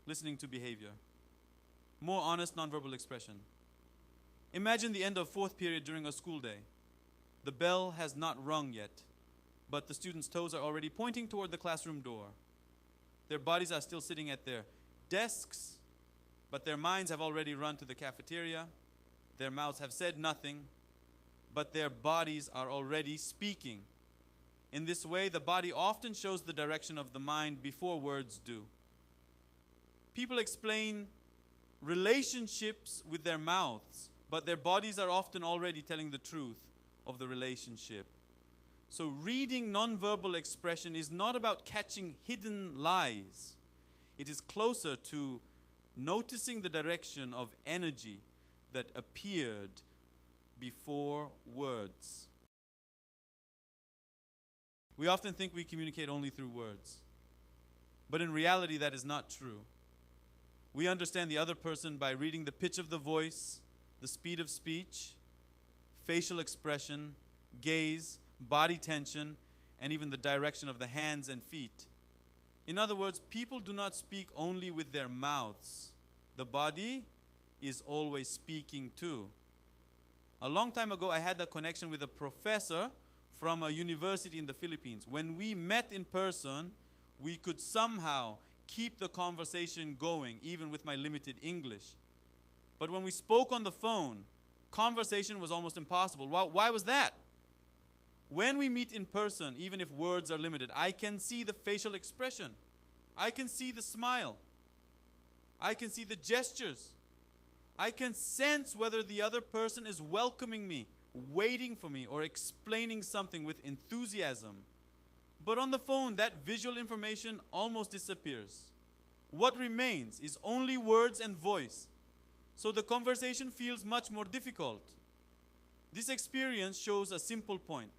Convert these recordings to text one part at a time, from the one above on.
listening to behavior. More honest nonverbal expression. Imagine the end of fourth period during a school day. The bell has not rung yet, but the students' toes are already pointing toward the classroom door. Their bodies are still sitting at their desks, but their minds have already run to the cafeteria. Their mouths have said nothing, but their bodies are already speaking. In this way, the body often shows the direction of the mind before words do. People explain relationships with their mouths, but their bodies are often already telling the truth of the relationship. So reading nonverbal expression is not about catching hidden lies. It is closer to noticing the direction of energy that appeared before words. We often think we communicate only through words, but in reality that is not true. We understand the other person by reading the pitch of the voice, the speed of speech, facial expression, gaze, body tension, and even the direction of the hands and feet. In other words, people do not speak only with their mouths. The body is always speaking too. A long time ago, I had a connection with a professor from a university in the Philippines. When we met in person, we could somehow keep the conversation going, even with my limited English. But when we spoke on the phone, conversation was almost impossible. Why was that? When we meet in person, even if words are limited, I can see the facial expression. I can see the smile. I can see the gestures. I can sense whether the other person is welcoming me, waiting for me, or explaining something with enthusiasm. But on the phone, that visual information almost disappears. What remains is only words and voice. So the conversation feels much more difficult. This experience shows a simple point.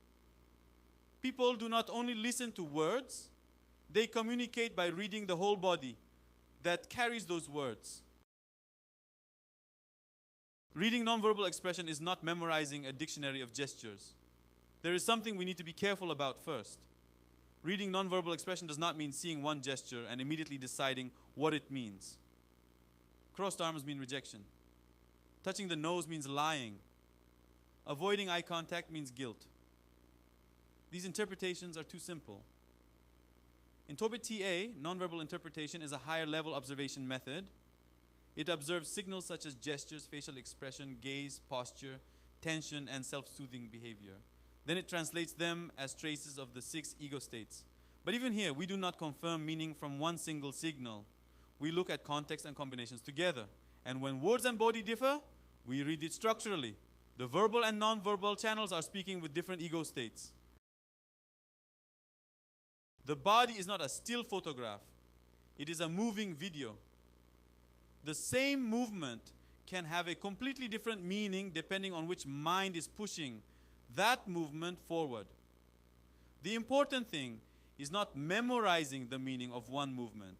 People do not only listen to words, they communicate by reading the whole body that carries those words. Reading nonverbal expression is not memorizing a dictionary of gestures. There is something we need to be careful about first. Reading nonverbal expression does not mean seeing one gesture and immediately deciding what it means. Crossed arms mean rejection. Touching the nose means lying. Avoiding eye contact means guilt. These interpretations are too simple. In Torbit TA, nonverbal interpretation is a higher level observation method. It observes signals such as gestures, facial expression, gaze, posture, tension, and self-soothing behavior. Then it translates them as traces of the 6 ego states. But even here, we do not confirm meaning from one single signal. We look at context and combinations together. And when words and body differ, we read it structurally. The verbal and nonverbal channels are speaking with different ego states. The body is not a still photograph. It is a moving video. The same movement can have a completely different meaning depending on which mind is pushing that movement forward. The important thing is not memorizing the meaning of one movement.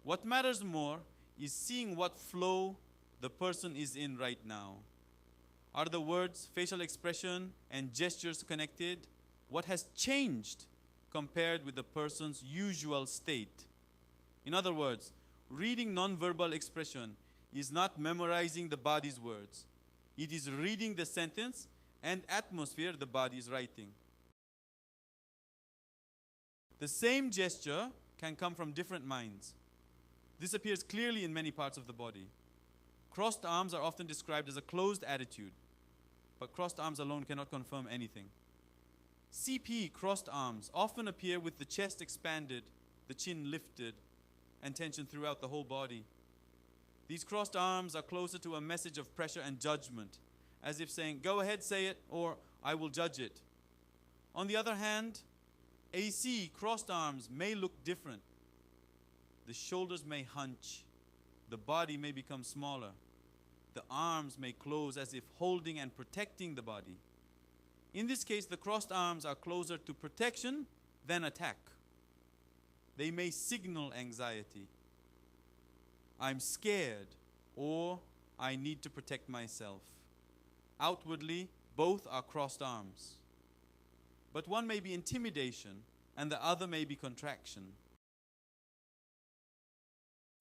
What matters more is seeing what flow the person is in right now. Are the words, facial expression, and gestures connected? What has changed compared with the person's usual state? In other words, reading nonverbal expression is not memorizing the body's words. It is reading the sentence and atmosphere the body is writing. The same gesture can come from different minds. This appears clearly in many parts of the body. Crossed arms are often described as a closed attitude, but crossed arms alone cannot confirm anything. CP, crossed arms, often appear with the chest expanded, the chin lifted, and tension throughout the whole body. These crossed arms are closer to a message of pressure and judgment, as if saying, go ahead, say it, or I will judge it. On the other hand, AC, crossed arms, may look different. The shoulders may hunch, the body may become smaller, the arms may close as if holding and protecting the body. In this case, the crossed arms are closer to protection than attack. They may signal anxiety. I'm scared, or I need to protect myself. Outwardly, both are crossed arms. But one may be intimidation, and the other may be contraction.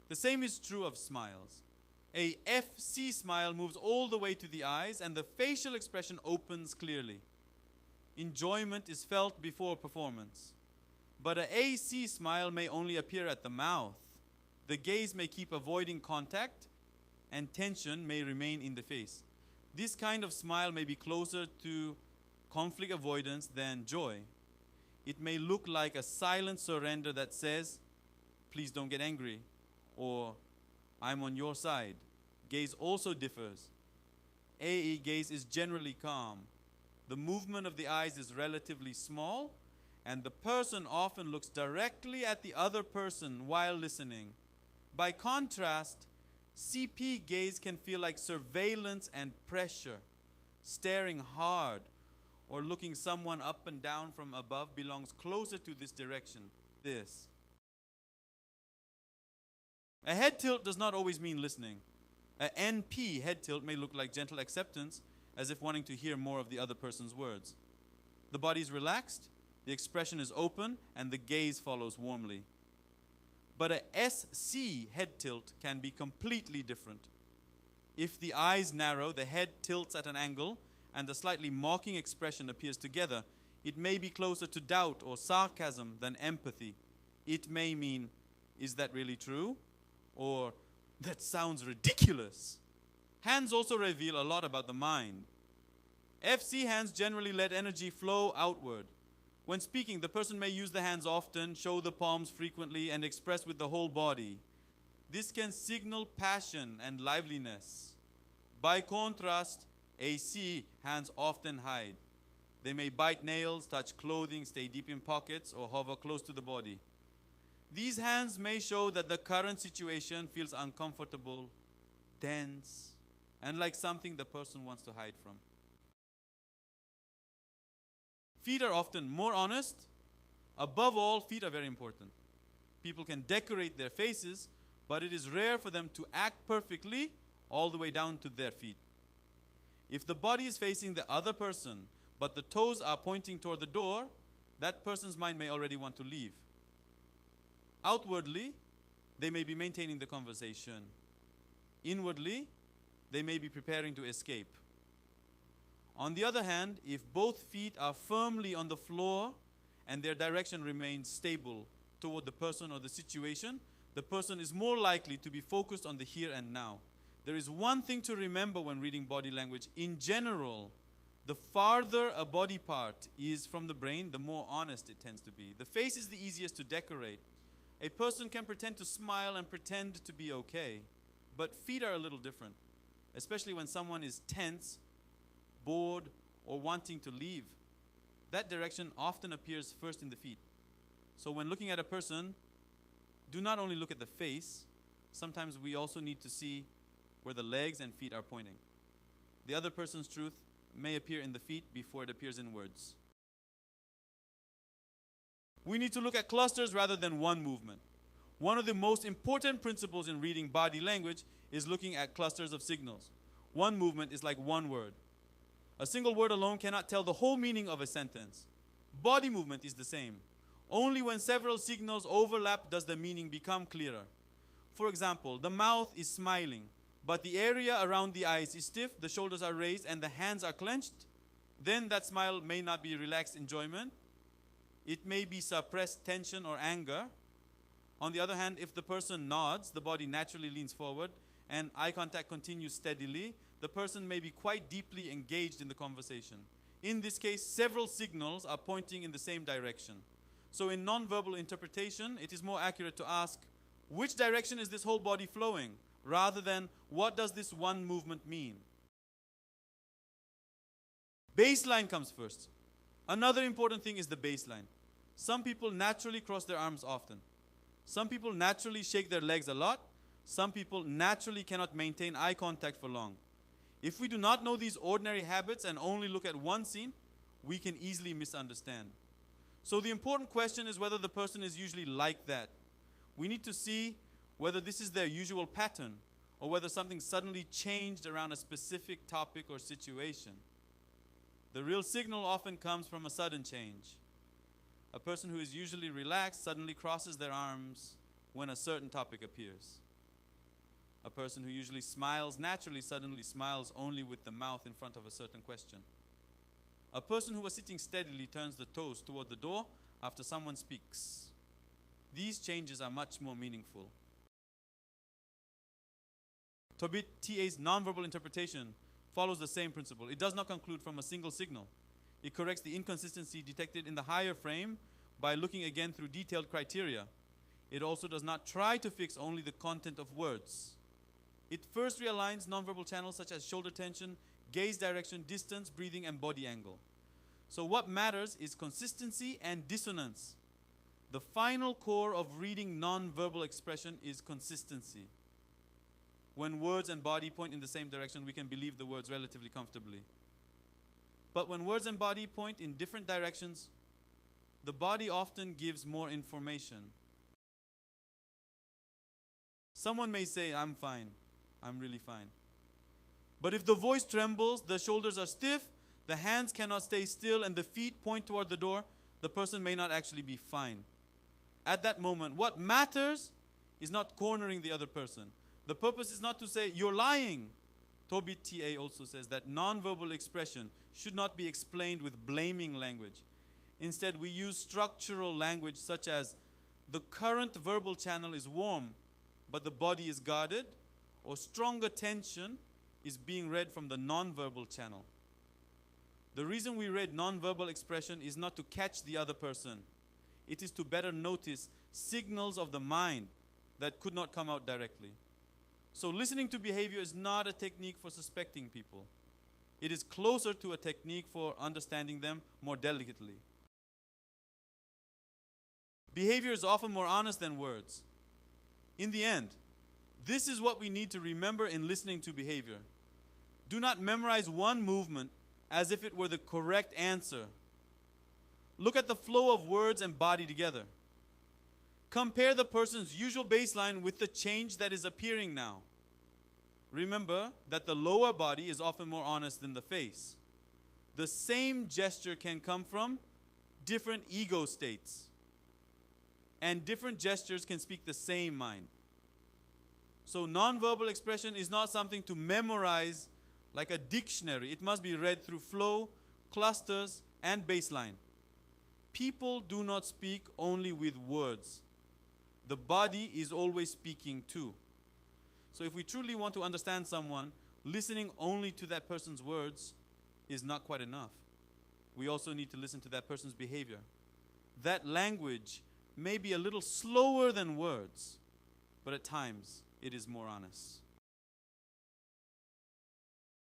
The same is true of smiles. A FC smile moves all the way to the eyes and the facial expression opens clearly. Enjoyment is felt before performance. But an AC smile may only appear at the mouth. The gaze may keep avoiding contact and tension may remain in the face. This kind of smile may be closer to conflict avoidance than joy. It may look like a silent surrender that says, please don't get angry, or I'm on your side. Gaze also differs. AE gaze is generally calm. The movement of the eyes is relatively small, and the person often looks directly at the other person while listening. By contrast, CP gaze can feel like surveillance and pressure. Staring hard or looking someone up and down from above belongs closer to this direction. This. A head tilt does not always mean listening. A NP head tilt may look like gentle acceptance, as if wanting to hear more of the other person's words. The body is relaxed, the expression is open, and the gaze follows warmly. But a SC head tilt can be completely different. If the eyes narrow, the head tilts at an angle, and the slightly mocking expression appears together, it may be closer to doubt or sarcasm than empathy. It may mean, is that really true? Or, that sounds ridiculous. Hands also reveal a lot about the mind. FC hands generally let energy flow outward. When speaking, the person may use the hands often, show the palms frequently, and express with the whole body. This can signal passion and liveliness. By contrast, AC hands often hide. They may bite nails, touch clothing, stay deep in pockets, or hover close to the body. These hands may show that the current situation feels uncomfortable, tense, and like something the person wants to hide from. Feet are often more honest. Above all, feet are very important. People can decorate their faces, but it is rare for them to act perfectly all the way down to their feet. If the body is facing the other person, but the toes are pointing toward the door, that person's mind may already want to leave. Outwardly, they may be maintaining the conversation. Inwardly, they may be preparing to escape. On the other hand, if both feet are firmly on the floor and their direction remains stable toward the person or the situation, the person is more likely to be focused on the here and now. There is one thing to remember when reading body language. In general, the farther a body part is from the brain, the more honest it tends to be. The face is the easiest to decorate. A person can pretend to smile and pretend to be okay, but feet are a little different, especially when someone is tense, bored, or wanting to leave. That direction often appears first in the feet. So when looking at a person, do not only look at the face, sometimes we also need to see where the legs and feet are pointing. The other person's truth may appear in the feet before it appears in words. We need to look at clusters rather than one movement. One of the most important principles in reading body language is looking at clusters of signals. One movement is like one word. A single word alone cannot tell the whole meaning of a sentence. Body movement is the same. Only when several signals overlap does the meaning become clearer. For example, the mouth is smiling, but the area around the eyes is stiff, the shoulders are raised, and the hands are clenched. Then that smile may not be relaxed enjoyment. It may be suppressed tension or anger. On the other hand, if the person nods, the body naturally leans forward, and eye contact continues steadily, the person may be quite deeply engaged in the conversation. In this case, several signals are pointing in the same direction. So in nonverbal interpretation, it is more accurate to ask, which direction is this whole body flowing, rather than what does this one movement mean? Baseline comes first. Another important thing is the baseline. Some people naturally cross their arms often. Some people naturally shake their legs a lot. Some people naturally cannot maintain eye contact for long. If we do not know these ordinary habits and only look at one scene, we can easily misunderstand. So the important question is whether the person is usually like that. We need to see whether this is their usual pattern or whether something suddenly changed around a specific topic or situation. The real signal often comes from a sudden change. A person who is usually relaxed suddenly crosses their arms when a certain topic appears. A person who usually smiles naturally suddenly smiles only with the mouth in front of a certain question. A person who was sitting steadily turns the toes toward the door after someone speaks. These changes are much more meaningful. Torbit TA's nonverbal interpretation follows the same principle. It does not conclude from a single signal. It corrects the inconsistency detected in the higher frame by looking again through detailed criteria. It also does not try to fix only the content of words. It first realigns nonverbal channels such as shoulder tension, gaze direction, distance, breathing, and body angle. So what matters is consistency and dissonance. The final core of reading nonverbal expression is consistency. When words and body point in the same direction, we can believe the words relatively comfortably. But when words and body point in different directions, the body often gives more information. Someone may say, "I'm fine. I'm really fine." But if the voice trembles, the shoulders are stiff, the hands cannot stay still, and the feet point toward the door, the person may not actually be fine. At that moment, what matters is not cornering the other person. The purpose is not to say, "You're lying." Torbit TA also says that nonverbal expression should not be explained with blaming language. Instead, we use structural language such as, "The current verbal channel is warm, but the body is guarded," or "Stronger tension is being read from the nonverbal channel." The reason we read nonverbal expression is not to catch the other person. It is to better notice signals of the mind that could not come out directly. So listening to behavior is not a technique for suspecting people. It is closer to a technique for understanding them more delicately. Behavior is often more honest than words. In the end, this is what we need to remember in listening to behavior. Do not memorize one movement as if it were the correct answer. Look at the flow of words and body together. Compare the person's usual baseline with the change that is appearing now. Remember that the lower body is often more honest than the face. The same gesture can come from different ego states. And different gestures can speak the same mind. So nonverbal expression is not something to memorize like a dictionary. It must be read through flow, clusters, and baseline. People do not speak only with words. The body is always speaking too. So if we truly want to understand someone, listening only to that person's words is not quite enough. We also need to listen to that person's behavior. That language may be a little slower than words, but at times it is more honest.